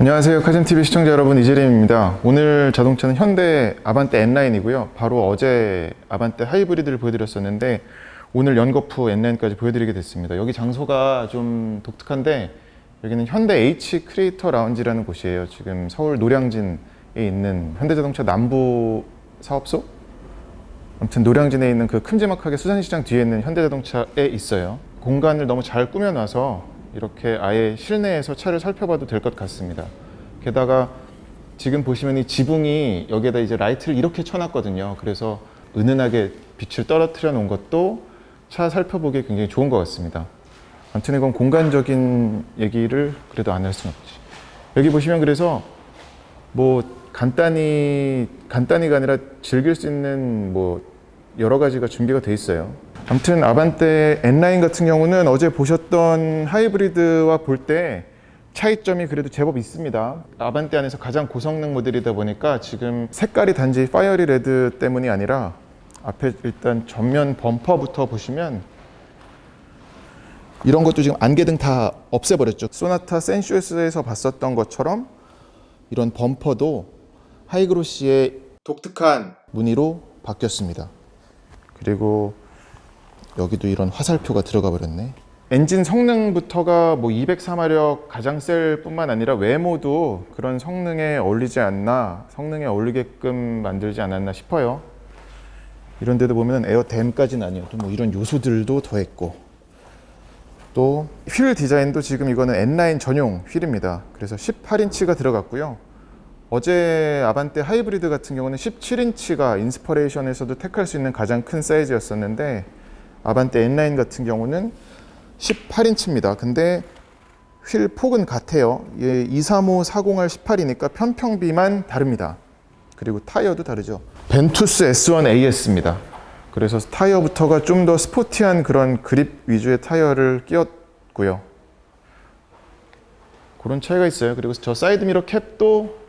안녕하세요. 카진TV 시청자 여러분, 이재림입니다. 오늘 자동차는 현대 아반떼 N라인이고요. 바로 어제 아반떼 하이브리드를 보여드렸었는데 오늘 연거푸 N라인까지 보여드리게 됐습니다. 여기 장소가 좀 독특한데 여기는 현대 H 크리에이터 라운지라는 곳이에요. 지금 서울 노량진에 있는 현대자동차 남부 사업소? 아무튼 노량진에 있는 그 큼지막하게 수산시장 뒤에 있는 현대자동차에 있어요. 공간을 너무 잘 꾸며놔서 이렇게 아예 실내에서 차를 살펴봐도 될 것 같습니다. 게다가 지금 보시면 이 지붕이 여기에다 이제 라이트를 이렇게 쳐놨거든요. 그래서 은은하게 빛을 떨어뜨려 놓은 것도 차 살펴보기에 굉장히 좋은 것 같습니다. 아무튼 이건 공간적인 얘기를 그래도 안 할 수는 없지. 여기 보시면 그래서 뭐 간단히가 아니라 즐길 수 있는 뭐 여러 가지가 준비가 돼 있어요. 아무튼 아반떼 N라인 같은 경우는 어제 보셨던 하이브리드와 볼 때 차이점이 그래도 제법 있습니다. 아반떼 안에서 가장 고성능 모델이다 보니까 지금 색깔이 단지 파이어리 레드 때문이 아니라 앞에 일단 전면 범퍼부터 보시면 이런 것도 지금 안개등 다 없애버렸죠. 소나타 센슈스에서 봤었던 것처럼 이런 범퍼도 하이그로시의 독특한 무늬로 바뀌었습니다. 그리고 여기도 이런 화살표가 들어가 버렸네. 엔진 성능부터가 뭐 204마력 가장셀 뿐만 아니라 외모도 그런 성능에 어울리지 않나, 성능에 어울리게끔 만들지 않았나 싶어요. 이런 데도 보면 에어댐까지는 아니어도 뭐 이런 요소들도 더했고, 또 휠 디자인도 지금 이거는 N라인 전용 휠입니다. 그래서 18인치가 들어갔고요. 어제 아반떼 하이브리드 같은 경우는 17인치가 인스퍼레이션에서도 택할 수 있는 가장 큰 사이즈였었는데 아반떼 N라인 같은 경우는 18인치입니다. 근데 휠 폭은 같아요. 235, 40R 18이니까 편평비만 다릅니다. 그리고 타이어도 다르죠. 벤투스 S1 AS입니다. 그래서 타이어부터가 좀 더 스포티한 그런 그립 위주의 타이어를 끼웠고요. 그런 차이가 있어요. 그리고 저 사이드미러 캡도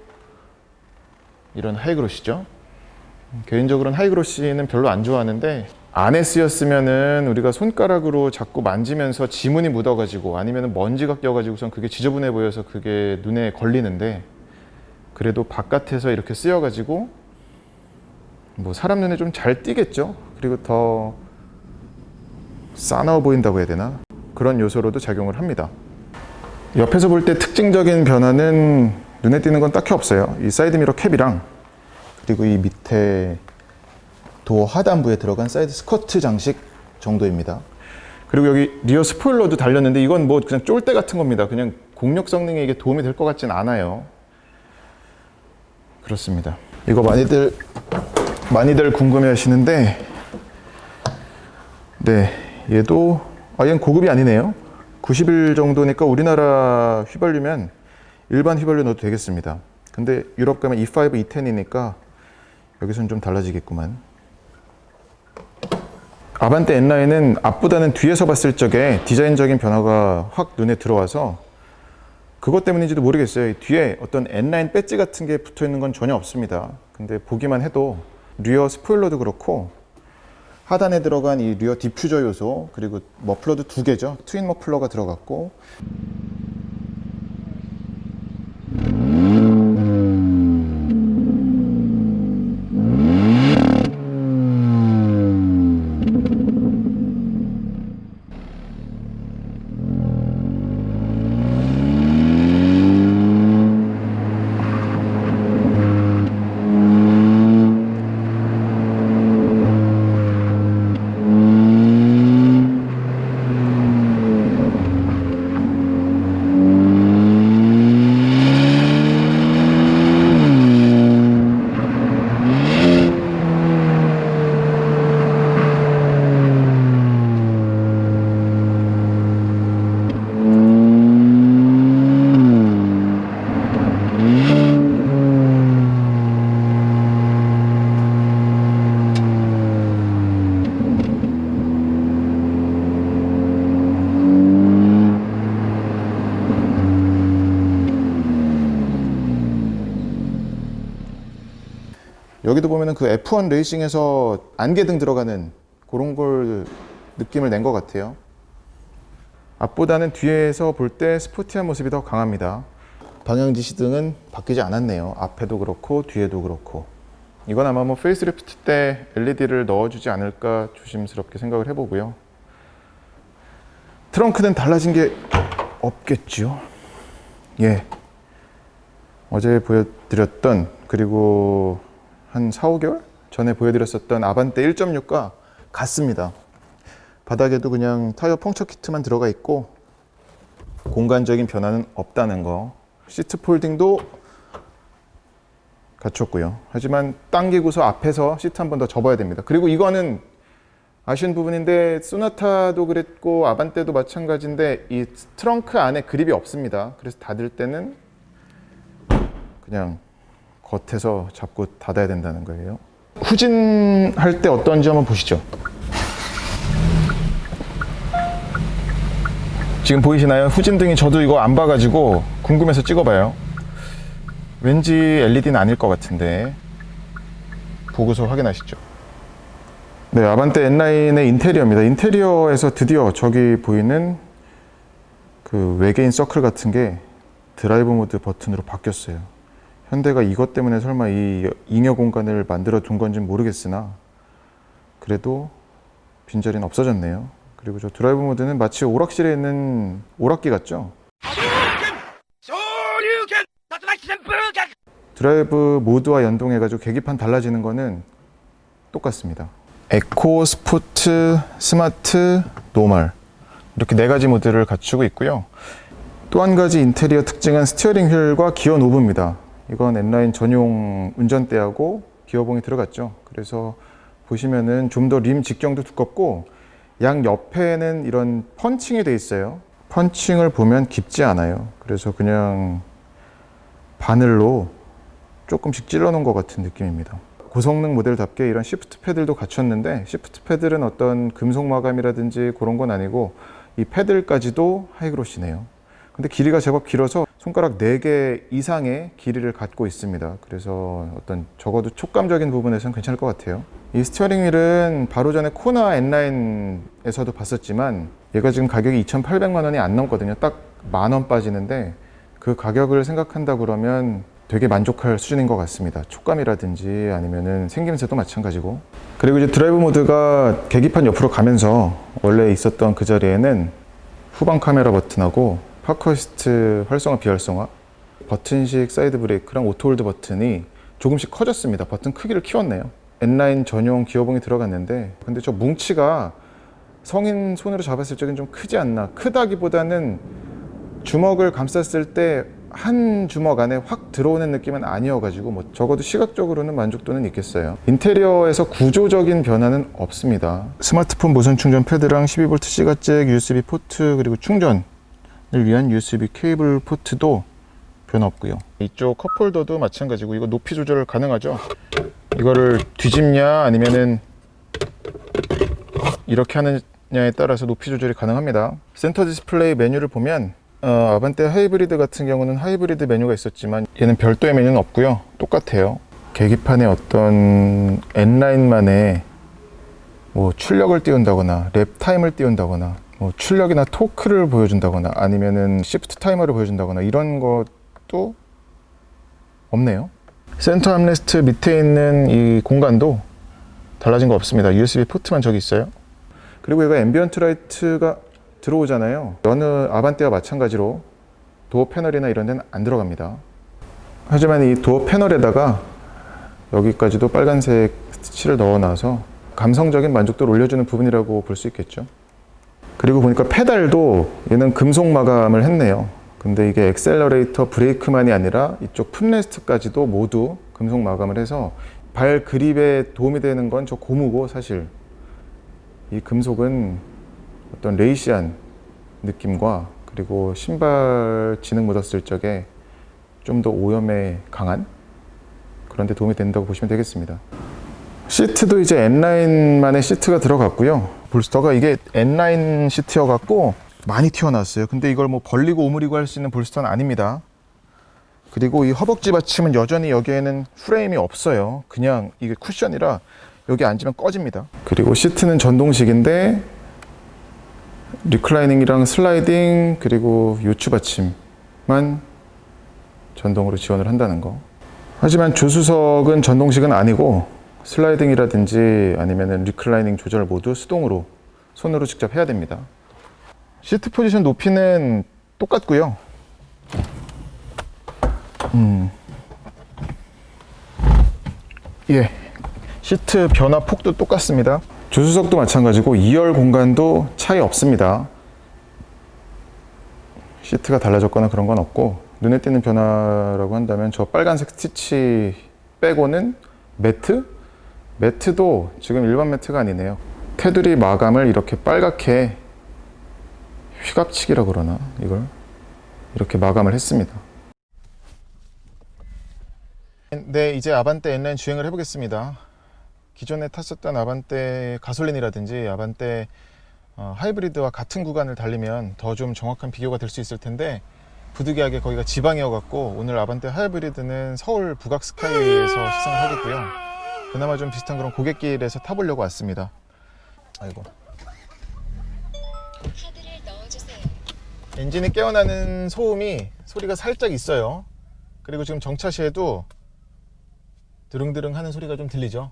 이런 하이그로시죠. 개인적으로는 하이그로시는 별로 안 좋아하는데 안에 쓰였으면은 우리가 손가락으로 자꾸 만지면서 지문이 묻어가지고 아니면 먼지가 껴가지고선 그게 지저분해 보여서 그게 눈에 걸리는데, 그래도 바깥에서 이렇게 쓰여가지고 뭐 사람 눈에 좀 잘 띄겠죠. 그리고 더 싸나워 보인다고 해야 되나, 그런 요소로도 작용을 합니다. 옆에서 볼 때 특징적인 변화는 눈에 띄는 건 딱히 없어요. 이 사이드미러 캡이랑 그리고 이 밑에 도어 하단부에 들어간 사이드 스커트 장식 정도입니다. 그리고 여기 리어 스포일러도 달렸는데 이건 뭐 그냥 쫄대 같은 겁니다. 그냥 공력 성능에 이게 도움이 될 것 같진 않아요. 그렇습니다. 이거 많이들 궁금해 하시는데, 네, 얘도 얘는 고급이 아니네요. 90일 정도니까 우리나라 휘발유면 일반 휘발유 넣어도 되겠습니다. 근데 유럽 가면 E5, E10이니까 여기서는 좀 달라지겠구만. 아반떼 N라인은 앞보다는 뒤에서 봤을 적에 디자인적인 변화가 확 눈에 들어와서 그것 때문인지도 모르겠어요. 뒤에 어떤 N라인 배지 같은 게 붙어 있는 건 전혀 없습니다. 근데 보기만 해도 리어 스포일러도 그렇고 하단에 들어간 이 리어 디퓨저 요소, 그리고 머플러도 2개죠. 트윈 머플러가 들어갔고, 여기도 보면은 그 F1 레이싱에서 안개등 들어가는 그런 걸 느낌을 낸 것 같아요. 앞보다는 뒤에서 볼 때 스포티한 모습이 더 강합니다. 방향 지시등은 바뀌지 않았네요. 앞에도 그렇고 뒤에도 그렇고. 이건 아마 뭐 페이스리프트 때 LED를 넣어주지 않을까 조심스럽게 생각을 해보고요. 트렁크는 달라진 게 없겠죠. 예. 어제 보여드렸던, 그리고 한 4, 5개월 전에 보여드렸었던 아반떼 1.6과 같습니다. 바닥에도 그냥 타이어 펑처 키트만 들어가 있고 공간적인 변화는 없다는 거. 시트 폴딩도 갖췄고요. 하지만 당기고서 앞에서 시트 한 번 더 접어야 됩니다. 그리고 이거는 아쉬운 부분인데 소나타도 그랬고 아반떼도 마찬가지인데 이 트렁크 안에 그립이 없습니다. 그래서 닫을 때는 그냥 겉에서 잡고 닫아야 된다는 거예요. 후진할 때 어떤지 한번 보시죠. 지금 보이시나요? 후진등이 저도 이거 안 봐가지고 궁금해서 찍어봐요. 왠지 LED는 아닐 것 같은데 보고서 확인하시죠. 네, 아반떼 N9의 인테리어입니다. 인테리어에서 드디어 저기 보이는 그 외계인 서클 같은 게 드라이브 모드 버튼으로 바뀌었어요. 현대가 이것 때문에 설마 이 잉여 공간을 만들어 둔 건지는 모르겠으나 그래도 빈자리는 없어졌네요. 그리고 저 드라이브 모드는 마치 오락실에 있는 오락기 같죠? 드라이브 모드와 연동해가지고 계기판 달라지는 거는 똑같습니다. 에코, 스포트, 스마트, 노멀 이렇게 4가지 모드를 갖추고 있고요. 또 한 가지 인테리어 특징은 스티어링 휠과 기어 노브입니다. 이건 N9 전용 운전대하고 기어봉이 들어갔죠. 그래서 보시면은 좀 더 림 직경도 두껍고 양 옆에는 이런 펀칭이 돼 있어요. 펀칭을 보면 깊지 않아요. 그래서 그냥 바늘로 조금씩 찔러 놓은 것 같은 느낌입니다. 고성능 모델답게 이런 시프트 패들도 갖췄는데 시프트 패들은 어떤 금속 마감이라든지 그런 건 아니고 이 패들까지도 하이그로시네요. 근데 길이가 제법 길어서 손가락 4개 이상의 길이를 갖고 있습니다. 그래서 어떤 적어도 촉감적인 부분에서는 괜찮을 것 같아요. 이 스티어링 휠은 바로 전에 코나 N9에서도 봤었지만 얘가 지금 가격이 2,800만 원이 안 넘거든요. 딱 10,000원 빠지는데 그 가격을 생각한다 그러면 되게 만족할 수준인 것 같습니다. 촉감이라든지 아니면은 생김새도 마찬가지고. 그리고 이제 드라이브 모드가 계기판 옆으로 가면서 원래 있었던 그 자리에는 후방 카메라 버튼하고 파크 어시스트 활성화 비활성화, 버튼식 사이드 브레이크랑 오토 홀드 버튼이 조금씩 커졌습니다. 버튼 크기를 키웠네요. N9 전용 기어봉이 들어갔는데 근데 저 뭉치가 성인 손으로 잡았을 적엔 좀 크지 않나. 크다기보다는 주먹을 감쌌을 때 한 주먹 안에 확 들어오는 느낌은 아니어가지고 뭐 적어도 시각적으로는 만족도는 있겠어요. 인테리어에서 구조적인 변화는 없습니다. 스마트폰 무선 충전 패드랑 12V C가잭, USB 포트, 그리고 충전을 위한 USB 케이블 포트도 변화 없고요. 이쪽 컵홀더도 마찬가지고 이거 높이 조절 가능하죠. 이거를 뒤집냐 아니면은 이렇게 하느냐에 따라서 높이 조절이 가능합니다. 센터 디스플레이 메뉴를 보면 아반떼 하이브리드 같은 경우는 하이브리드 메뉴가 있었지만 얘는 별도의 메뉴는 없고요. 똑같아요. 계기판에 어떤 N9만의 뭐 출력을 띄운다거나 랩 타임을 띄운다거나 뭐 출력이나 토크를 보여준다거나 아니면은 시프트 타이머를 보여준다거나 이런 것도 없네요. 센터 암레스트 밑에 있는 이 공간도 달라진 거 없습니다. USB 포트만 저기 있어요. 그리고 얘가 앰비언트 라이트가 들어오잖아요. 어느 아반떼와 마찬가지로 도어 패널이나 이런 데는 안 들어갑니다. 하지만 이 도어 패널에다가 여기까지도 빨간색 칠을 넣어놔서 감성적인 만족도를 올려주는 부분이라고 볼 수 있겠죠. 그리고 보니까 페달도 얘는 금속 마감을 했네요. 근데 이게 액셀러레이터 브레이크만이 아니라 이쪽 풋레스트까지도 모두 금속 마감을 해서 발 그립에 도움이 되는 건 저 고무고 사실 이 금속은 어떤 레이시한 느낌과 그리고 신발 진흙 묻었을 적에 좀 더 오염에 강한 그런 데 도움이 된다고 보시면 되겠습니다. 시트도 이제 N9만의 시트가 들어갔고요. 볼스터가 이게 N9 시트여 갖고 많이 튀어나왔어요. 근데 이걸 뭐 벌리고 오므리고 할 수 있는 볼스터는 아닙니다. 그리고 이 허벅지 받침은 여전히 여기에는 프레임이 없어요. 그냥 이게 쿠션이라 여기 앉으면 꺼집니다. 그리고 시트는 전동식인데 리클라이닝이랑 슬라이딩 그리고 요추 받침만 전동으로 지원을 한다는 거. 하지만 조수석은 전동식은 아니고 슬라이딩이라든지 아니면 리클라이닝 조절 모두 수동으로 손으로 직접 해야 됩니다. 시트 포지션 높이는 똑같고요. 예, 시트 변화 폭도 똑같습니다. 조수석도 마찬가지고 2열 공간도 차이 없습니다. 시트가 달라졌거나 그런 건 없고, 눈에 띄는 변화라고 한다면 저 빨간색 스티치 빼고는 매트도 지금 일반 매트가 아니네요. 테두리 마감을 이렇게 빨갛게 휘갑치기라 그러나, 이걸 이렇게 마감을 했습니다. 네, 이제 아반떼 N라인 주행을 해보겠습니다. 기존에 탔었던 아반떼 가솔린이라든지 아반떼 하이브리드와 같은 구간을 달리면 더 좀 정확한 비교가 될 수 있을 텐데, 부득이하게 거기가 지방이어 갖고 오늘 아반떼 하이브리드는 서울 북악 스카이에서 시승을 하겠고요. 그나마 좀 비슷한 그런 고갯길에서 타보려고 왔습니다. 아이고. 엔진이 깨어나는 소리가 살짝 있어요. 그리고 지금 정차 시에도 드릉드릉 하는 소리가 좀 들리죠.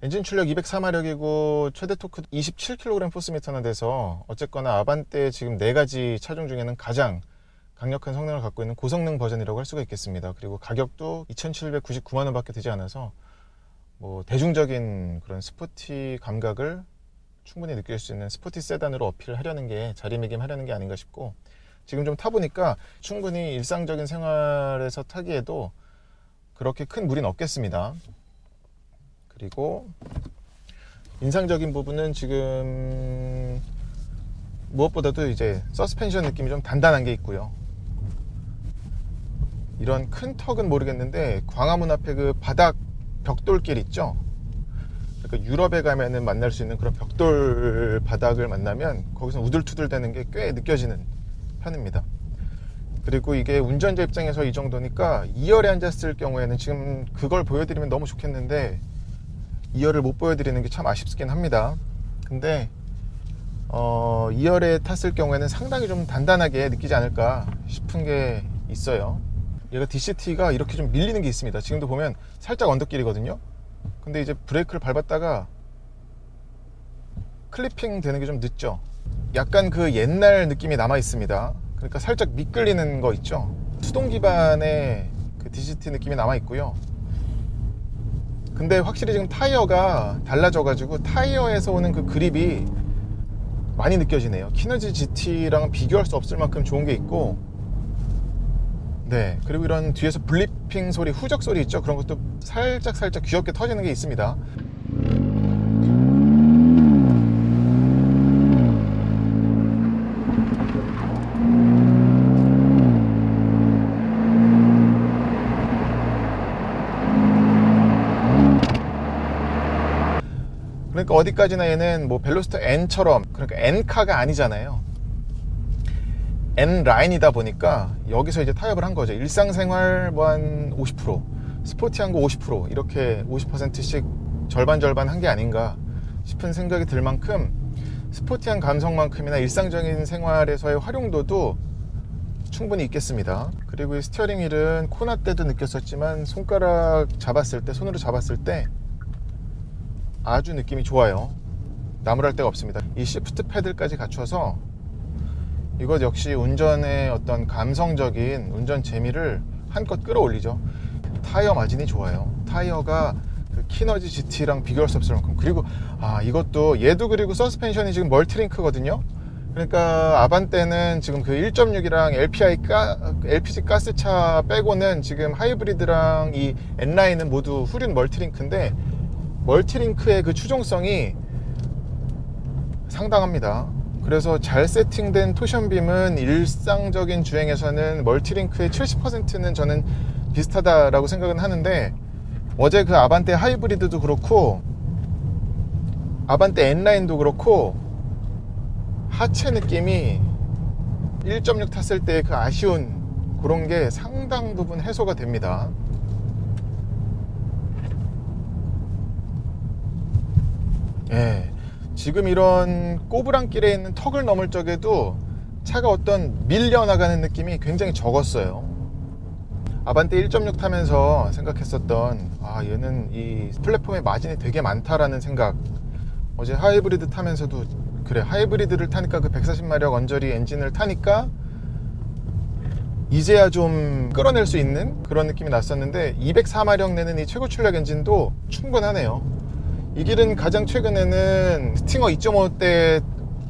엔진 출력 204마력이고 최대 토크 27kg 포스미터나 돼서 어쨌거나 아반떼 지금 4가지 차종 중에는 가장 강력한 성능을 갖고 있는 고성능 버전이라고 할 수가 있겠습니다. 그리고 가격도 2,799만원 밖에 되지 않아서 뭐 대중적인 그런 스포티 감각을 충분히 느낄 수 있는 스포티 세단으로 어필하려는 게, 자리매김하려는 게 아닌가 싶고, 지금 좀 타보니까 충분히 일상적인 생활에서 타기에도 그렇게 큰 무리는 없겠습니다. 그리고 인상적인 부분은 지금 무엇보다도 이제 서스펜션 느낌이 좀 단단한 게 있고요. 이런 큰 턱은 모르겠는데 광화문 앞에 그 바닥 벽돌길 있죠. 그러니까 유럽에 가면은 만날 수 있는 그런 벽돌 바닥을 만나면 거기서 우들투들 되는 게 꽤 느껴지는 편입니다. 그리고 이게 운전자 입장에서 이 정도니까 2열에 앉았을 경우에는, 지금 그걸 보여드리면 너무 좋겠는데 2열을 못 보여드리는 게 참 아쉽긴 합니다. 근데 2열에 탔을 경우에는 상당히 좀 단단하게 느끼지 않을까 싶은 게 있어요. 얘가 DCT가 이렇게 좀 밀리는 게 있습니다. 지금도 보면 살짝 언덕길이거든요. 근데 이제 브레이크를 밟았다가 클리핑 되는 게 좀 늦죠. 약간 그 옛날 느낌이 남아 있습니다. 그러니까 살짝 미끌리는 거 있죠. 수동 기반의 그 DCT 느낌이 남아 있고요. 근데 확실히 지금 타이어가 달라져 가지고 타이어에서 오는 그 그립이 많이 느껴지네요. 키너지 GT랑 비교할 수 없을 만큼 좋은 게 있고, 네, 그리고 이런 뒤에서 블리핑 소리, 후적 소리 있죠. 그런 것도 살짝 귀엽게 터지는 게 있습니다. 그러니까 어디까지나 얘는 뭐 벨로스터 N처럼, 그러니까 N카가 아니잖아요. N라인이다 보니까 여기서 이제 타협을 한 거죠. 일상생활 뭐 한 50%, 스포티한 거 50%, 이렇게 50%씩 절반 한 게 아닌가 싶은 생각이 들 만큼, 스포티한 감성만큼이나 일상적인 생활에서의 활용도도 충분히 있겠습니다. 그리고 이 스티어링 휠은 코나 때도 느꼈었지만 손으로 잡았을 때 아주 느낌이 좋아요. 나무랄 데가 없습니다. 이 시프트 패들까지 갖춰서 이것 역시 운전의 어떤 감성적인 운전 재미를 한껏 끌어올리죠. 타이어 마진이 좋아요. 타이어가 그 키너지 GT랑 비교할 수 없을 만큼. 그리고 이것도 얘도, 그리고 서스펜션이 지금 멀티링크거든요. 그러니까 아반떼는 지금 그 1.6이랑 LPG 가스차 빼고는 지금 하이브리드랑 이 N라인은 모두 후륜 멀티링크인데, 멀티링크의 그 추종성이 상당합니다. 그래서 잘 세팅된 토션빔은 일상적인 주행에서는 멀티링크의 70%는 저는 비슷하다라고 생각은 하는데, 어제 그 아반떼 하이브리드도 그렇고 아반떼 N라인도 그렇고 하체 느낌이 1.6 탔을 때 그 아쉬운 그런 게 상당 부분 해소가 됩니다. 예, 지금 이런 꼬부랑길에 있는 턱을 넘을 적에도 차가 어떤 밀려나가는 느낌이 굉장히 적었어요. 아반떼 1.6 타면서 생각했었던 얘는 이 플랫폼에 마진이 되게 많다라는 생각. 어제 하이브리드 타면서도 그래, 하이브리드를 타니까 그 140마력 언저리 엔진을 타니까 이제야 좀 끌어낼 수 있는 그런 느낌이 났었는데 204마력 내는 이 최고 출력 엔진도 충분하네요. 이 길은 가장 최근에는 스팅어 2.5 때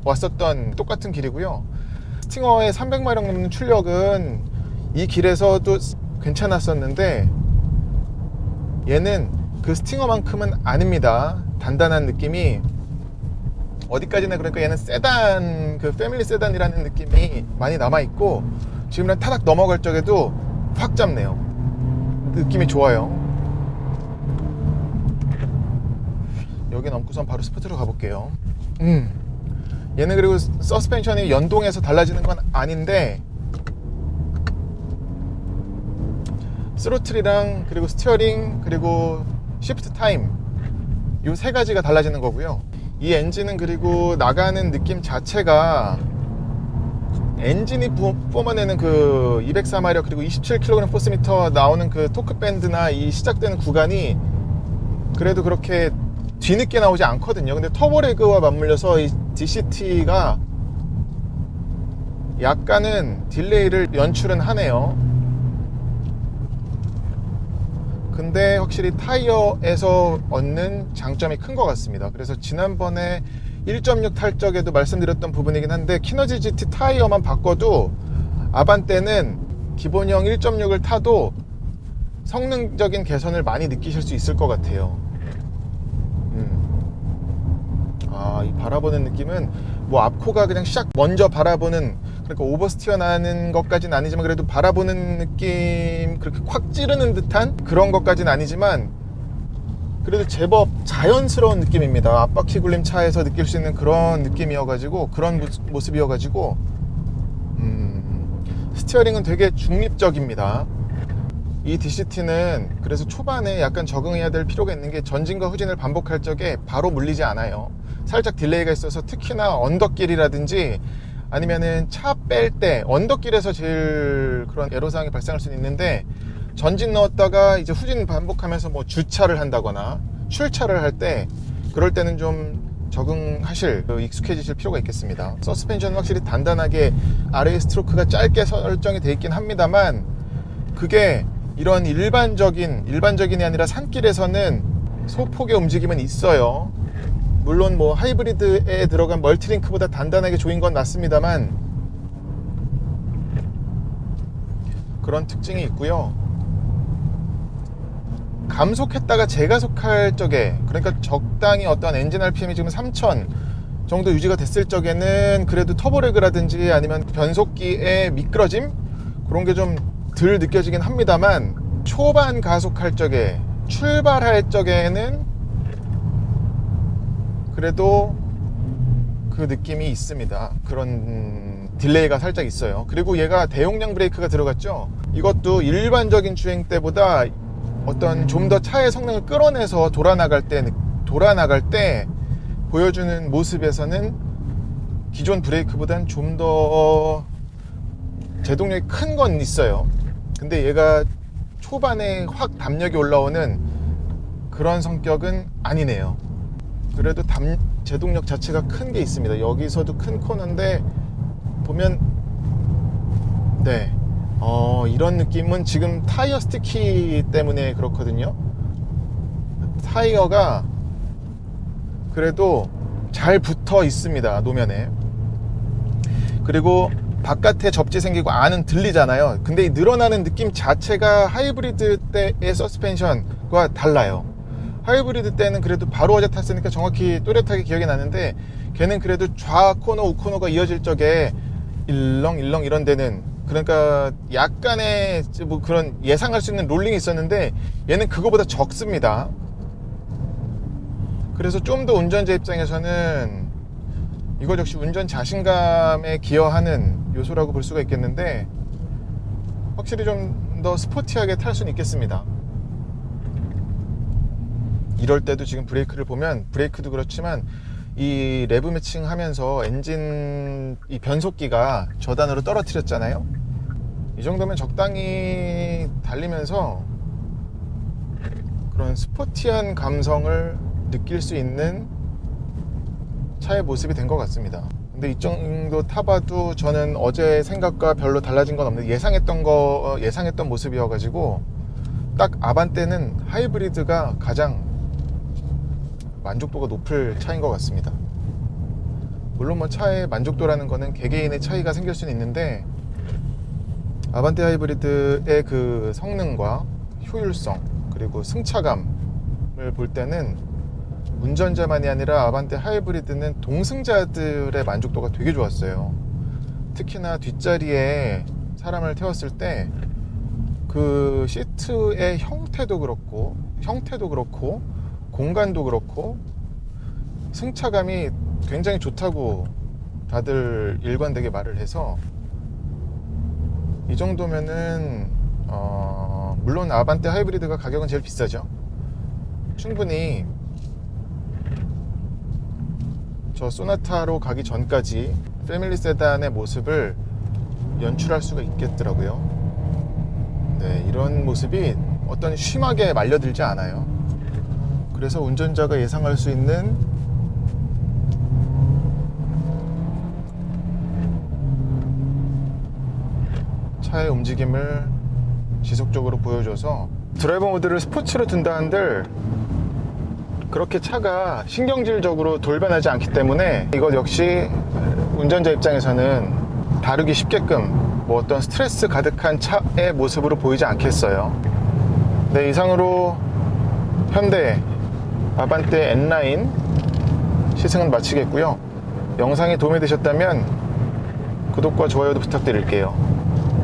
왔었던 똑같은 길이고요. 스팅어의 300마력 넘는 출력은 이 길에서도 괜찮았었는데 얘는 그 스팅어만큼은 아닙니다. 단단한 느낌이 어디까지나, 그러니까 얘는 세단, 그 패밀리 세단이라는 느낌이 많이 남아있고 지금은 타닥 넘어갈 적에도 확 잡네요. 느낌이 좋아요. 여기 넘고선 바로 스포트로 가볼게요. 얘는 그리고 서스펜션이 연동해서 달라지는 건 아닌데 스로틀이랑 그리고 스티어링 그리고 시프트 타임 요 세 가지가 달라지는 거고요. 이 엔진은 그리고 나가는 느낌 자체가 엔진이 뿜어내는 그 204마력 그리고 27kg 포스미터 나오는 그 토크 밴드나 이 시작되는 구간이 그래도 그렇게 뒤늦게 나오지 않거든요. 근데 터보레그와 맞물려서 이 DCT가 약간은 딜레이를 연출은 하네요. 근데 확실히 타이어에서 얻는 장점이 큰 것 같습니다. 그래서 지난번에 1.6 탈 적에도 말씀드렸던 부분이긴 한데 키너지 GT 타이어만 바꿔도 아반떼는 기본형 1.6을 타도 성능적인 개선을 많이 느끼실 수 있을 것 같아요. 이 바라보는 느낌은 뭐 앞코가 그냥 샥 먼저 바라보는, 그러니까 오버스티어 나는 것까지는 아니지만 그래도 바라보는 느낌, 그렇게 콱 찌르는 듯한 그런 것까지는 아니지만 그래도 제법 자연스러운 느낌입니다. 앞바퀴 굴림 차에서 느낄 수 있는 그런 느낌이어가지고, 그런 모습이어가지고 스티어링은 되게 중립적입니다. 이 DCT는 그래서 초반에 약간 적응해야 될 필요가 있는 게 전진과 후진을 반복할 적에 바로 물리지 않아요. 살짝 딜레이가 있어서 특히나 언덕길이라든지 아니면은 차 뺄 때 언덕길에서 제일 그런 애로사항이 발생할 수는 있는데, 전진 넣었다가 이제 후진 반복하면서 뭐 주차를 한다거나 출차를 할 때, 그럴 때는 좀 적응하실, 익숙해지실 필요가 있겠습니다. 서스펜션은 확실히 단단하게 RA 스트로크가 짧게 설정이 되어 있긴 합니다만, 그게 이런 일반적인이 아니라 산길에서는 소폭의 움직임은 있어요. 물론 뭐 하이브리드에 들어간 멀티링크보다 단단하게 조인 건 맞습니다만 그런 특징이 있고요. 감속했다가 재가속할 적에, 그러니까 적당히 어떤 엔진 RPM이 지금 3000 정도 유지가 됐을 적에는 그래도 터보레그라든지 아니면 변속기의 미끄러짐, 그런 게 좀 덜 느껴지긴 합니다만, 초반 가속할 적에, 출발할 적에는 그래도 그 느낌이 있습니다. 그런 딜레이가 살짝 있어요. 그리고 얘가 대용량 브레이크가 들어갔죠. 이것도 일반적인 주행 때보다 어떤 좀 더 차의 성능을 끌어내서 돌아나갈 때 보여주는 모습에서는 기존 브레이크보다는 좀 더 제동력이 큰 건 있어요. 근데 얘가 초반에 확 담력이 올라오는 그런 성격은 아니네요. 그래도 제동력 자체가 큰 게 있습니다. 여기서도 큰 코너인데 보면 이런 느낌은 지금 타이어 스티키 때문에 그렇거든요. 타이어가 그래도 잘 붙어 있습니다, 노면에. 그리고 바깥에 접지 생기고 안은 들리잖아요. 근데 이 늘어나는 느낌 자체가 하이브리드 때의 서스펜션과 달라요. 하이브리드 때는 그래도 바로 어제 탔으니까 정확히 또렷하게 기억이 나는데, 걔는 그래도 좌 코너 우코너가 이어질 적에 일렁일렁 이런 데는, 그러니까 약간의 뭐 그런 예상할 수 있는 롤링이 있었는데 얘는 그거보다 적습니다. 그래서 좀 더 운전자 입장에서는 이거 역시 운전 자신감에 기여하는 요소라고 볼 수가 있겠는데, 확실히 좀 더 스포티하게 탈 수는 있겠습니다. 이럴 때도 지금 브레이크를 보면, 브레이크도 그렇지만 이 레브 매칭 하면서 엔진 이 변속기가 저단으로 떨어뜨렸잖아요. 이 정도면 적당히 달리면서 그런 스포티한 감성을 느낄 수 있는 차의 모습이 된 것 같습니다. 근데 이 정도 타봐도 저는 어제 생각과 별로 달라진 건 없는데 예상했던 모습이어가지고 딱 아반떼는 하이브리드가 가장 만족도가 높을 차인 것 같습니다. 물론 뭐 차의 만족도라는 거는 개개인의 차이가 생길 수는 있는데 아반떼 하이브리드의 그 성능과 효율성 그리고 승차감을 볼 때는 운전자만이 아니라 아반떼 하이브리드는 동승자들의 만족도가 되게 좋았어요. 특히나 뒷자리에 사람을 태웠을 때 그 시트의 형태도 그렇고 공간도 그렇고 승차감이 굉장히 좋다고 다들 일관되게 말을 해서 이 정도면은 물론 아반떼 하이브리드가 가격은 제일 비싸죠. 충분히 저 소나타로 가기 전까지 패밀리 세단의 모습을 연출할 수가 있겠더라고요. 네, 이런 모습이 어떤 심하게 말려들지 않아요. 그래서 운전자가 예상할 수 있는 차의 움직임을 지속적으로 보여줘서 드라이버 모드를 스포츠로 둔다 한들 그렇게 차가 신경질적으로 돌변하지 않기 때문에 이것 역시 운전자 입장에서는 다루기 쉽게끔 뭐 어떤 스트레스 가득한 차의 모습으로 보이지 않겠어요. 네, 이상으로 현대 아반떼 N9 시승은 마치겠고요. 영상이 도움이 되셨다면 구독과 좋아요도 부탁드릴게요.